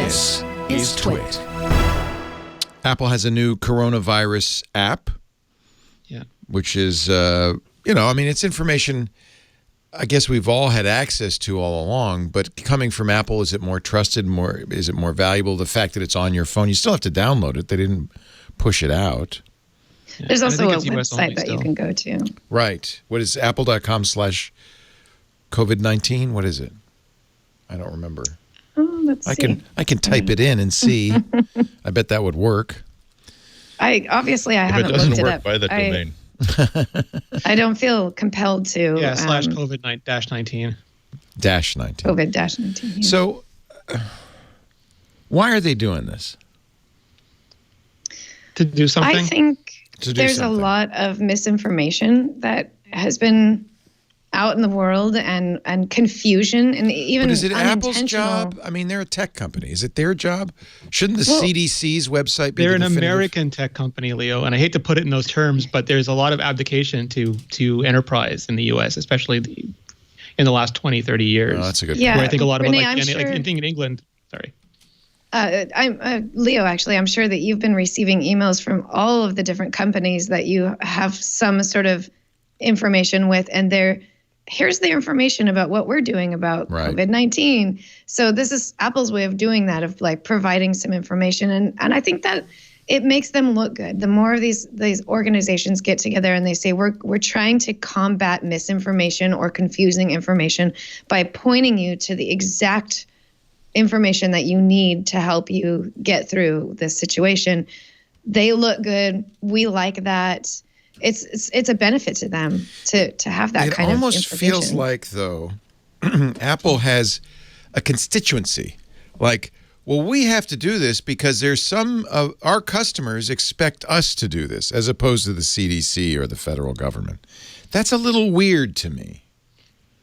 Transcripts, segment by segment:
This is TWiT. Apple has a new coronavirus app. Yeah. Which is, it's information I guess we've all had access to all along, but coming from Apple, is it more trusted? Is it more valuable? The fact that it's on your phone, you still have to download it. They didn't push it out. Yeah. There's also a website that you can go to. Right. What is apple.com/COVID-19? What is it? I don't remember. Oh, let's see. I can type it in and see. I bet that would work. I haven't looked it up. It doesn't work by the domain. I don't feel compelled to. Yeah, /COVID-19. -19. COVID-19. Yeah. So, why are they doing this? To do something? I think there's a lot of misinformation that has been out in the world and confusion and even But is it Apple's job? I mean, they're a tech company. Is it their job? Shouldn't the CDC's website be They're an definitive? American tech company, Leo, and I hate to put it in those terms, but there's a lot of abdication to enterprise in the U.S., especially in the last 20, 30 years. Oh, that's a good point. Where I think a lot of Renee, I think in England, sorry. Leo, actually, I'm sure that you've been receiving emails from all of the different companies that you have some sort of information with, and here's the information about what we're doing about COVID-19. So this is Apple's way of doing that, of like providing some information. And I think that it makes them look good. The more of these organizations get together and they say, we're trying to combat misinformation or confusing information by pointing you to the exact information that you need to help you get through this situation. They look good. We like that. It's a benefit to them to have that kind of information. It almost feels like, though, Apple has a constituency. Like, well, we have to do this because there's some of our customers expect us to do this, as opposed to the CDC or the federal government. That's a little weird to me.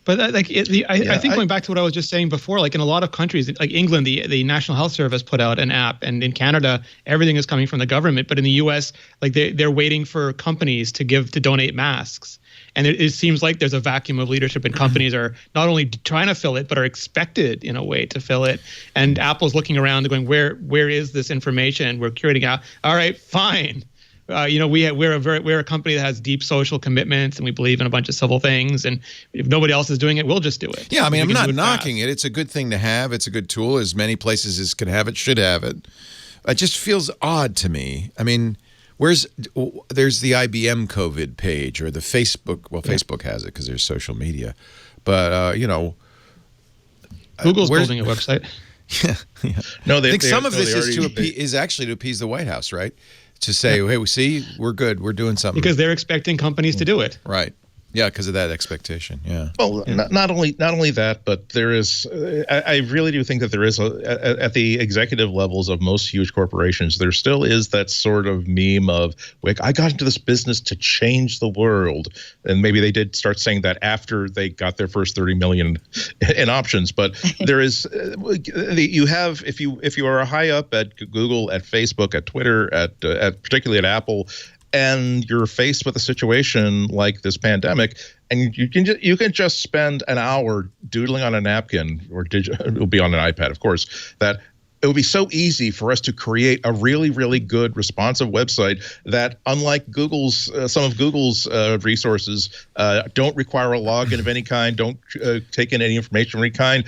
But I think going back to what I was just saying before, like in a lot of countries, like England, the National Health Service put out an app, and in Canada, everything is coming from the government. But in the U.S., like they're waiting for companies to donate masks, and it seems like there's a vacuum of leadership, and companies are not only trying to fill it, but are expected in a way to fill it. And Apple's looking around and going, where is this information? We're curating out. All right, fine. We're a company that has deep social commitments, and we believe in a bunch of civil things. And if nobody else is doing it, we'll just do it. Yeah, I mean, I'm not knocking it. It's a good thing to have. It's a good tool. As many places as can have it should have it. It just feels odd to me. I mean, there's the IBM COVID page or the Facebook. Well, Facebook has it because there's social media, but Google's building a website. Yeah. No, I think some of this is actually to appease the White House, right? To say, hey, we see, we're good, we're doing something. Because they're expecting companies to do it. Right. Yeah, because of that expectation. Yeah. Well, not only that, but there is. I really do think that there is at the executive levels of most huge corporations, there still is that sort of meme of, like, I got into this business to change the world, and maybe they did start saying that after they got their first 30 million in options. But there is, you have if you are high up at Google, at Facebook, at Twitter, at particularly at Apple, and you're faced with a situation like this pandemic, and you can just spend an hour doodling on a napkin, or it'll be on an iPad, of course, that it would be so easy for us to create a really, really good responsive website that, unlike some of Google's resources, don't require a login of any kind, don't take in any information of any kind.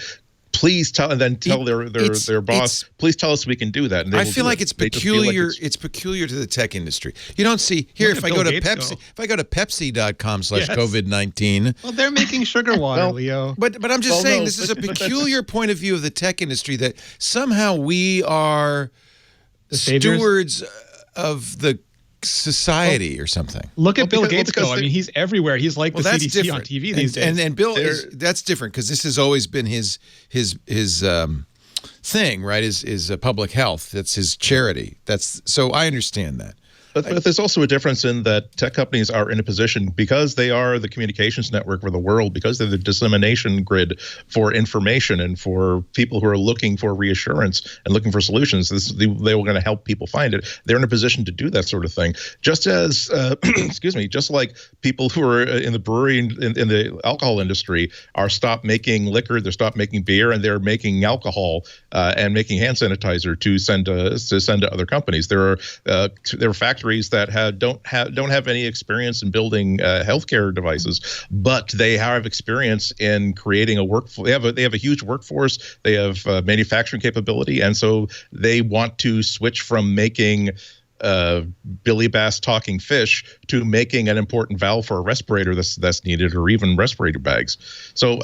Please tell their boss. Please tell us we can do that. And I feel like it's peculiar. It's peculiar to the tech industry. You don't see here. If I go to Pepsi.com/COVID-19. Well, they're making sugar water, Leo. But I'm just saying this is a peculiar point of view of the tech industry, that somehow we are stewards of the society or something. Look at Bill Gates go. I mean, he's everywhere. He's like the CDC on TV these days. And Bill, that's different because this has always been his thing, right? Is public health. That's his charity. So I understand that. But there's also a difference in that tech companies are in a position, because they are the communications network for the world, because they're the dissemination grid for information and for people who are looking for reassurance and looking for solutions. They were going to help people find it. They're in a position to do that sort of thing. Just as, excuse me, just like people who are in the brewery in the alcohol industry are stopped making liquor, they're stopped making beer, and they're making alcohol and making hand sanitizer to send to other companies. There are factories that don't have any experience in building healthcare devices, but they have experience in creating a workforce. They have a huge workforce. They have manufacturing capability, and so they want to switch from making Billy Bass talking fish to making an important valve for a respirator that's needed, or even respirator bags. So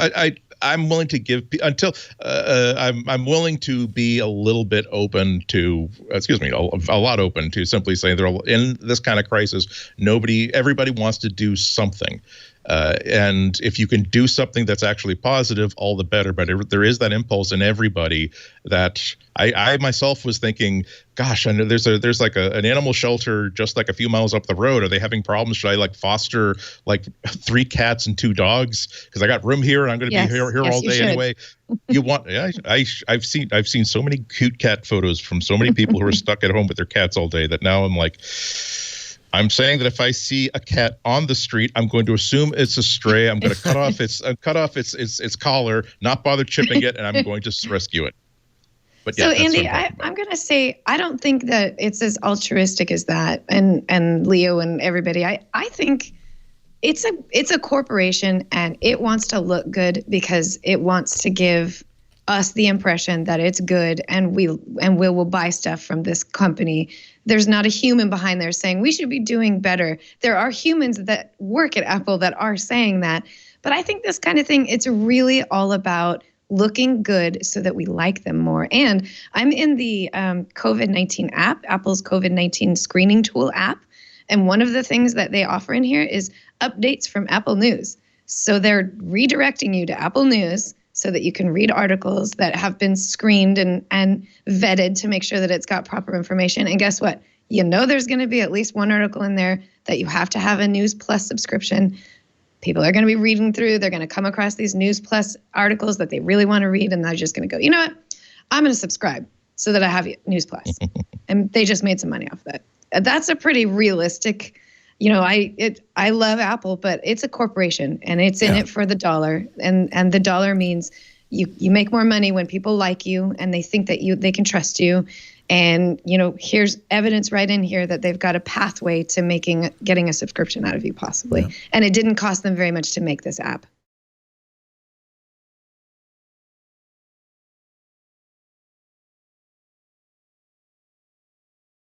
I'm willing to give until I'm willing to be a little bit open to, a lot open to simply saying they're in this kind of crisis. Everybody wants to do something. And if you can do something that's actually positive, all the better. But there is that impulse in everybody that I myself was thinking, gosh, I know there's like an animal shelter just like a few miles up the road. Are they having problems? Should I foster 3 cats and 2 dogs? Because I got room here and I'm going to be here all day anyway. You want? I've seen so many cute cat photos from so many people who are stuck at home with their cats all day that now I'm like, I'm saying that if I see a cat on the street, I'm going to assume it's a stray. I'm going to cut off its collar, not bother chipping it, and I'm going to rescue it. But yeah, so Andy, I'm going to say I don't think that it's as altruistic as that, and Leo and everybody. I think it's a corporation, and it wants to look good because it wants to give us the impression that it's good, and we will buy stuff from this company. There's not a human behind there saying we should be doing better. There are humans that work at Apple that are saying that. But I think this kind of thing, it's really all about looking good so that we like them more. And I'm in the COVID-19 app, Apple's COVID-19 screening tool app. And one of the things that they offer in here is updates from Apple News. So they're redirecting you to Apple News so that you can read articles that have been screened and vetted to make sure that it's got proper information. And guess what? There's going to be at least one article in there that you have to have a News Plus subscription. People are going to be reading through. They're going to come across these News Plus articles that they really want to read, and they're just going to go, you know what? I'm going to subscribe so that I have News Plus. And they just made some money off that. That's a pretty realistic. I love Apple, but it's a corporation, and it's in it for the dollar, and the dollar means you make more money when people like you and they think that they can trust you. And here's evidence right in here that they've got a pathway to getting a subscription out of you possibly. Yeah. And it didn't cost them very much to make this app.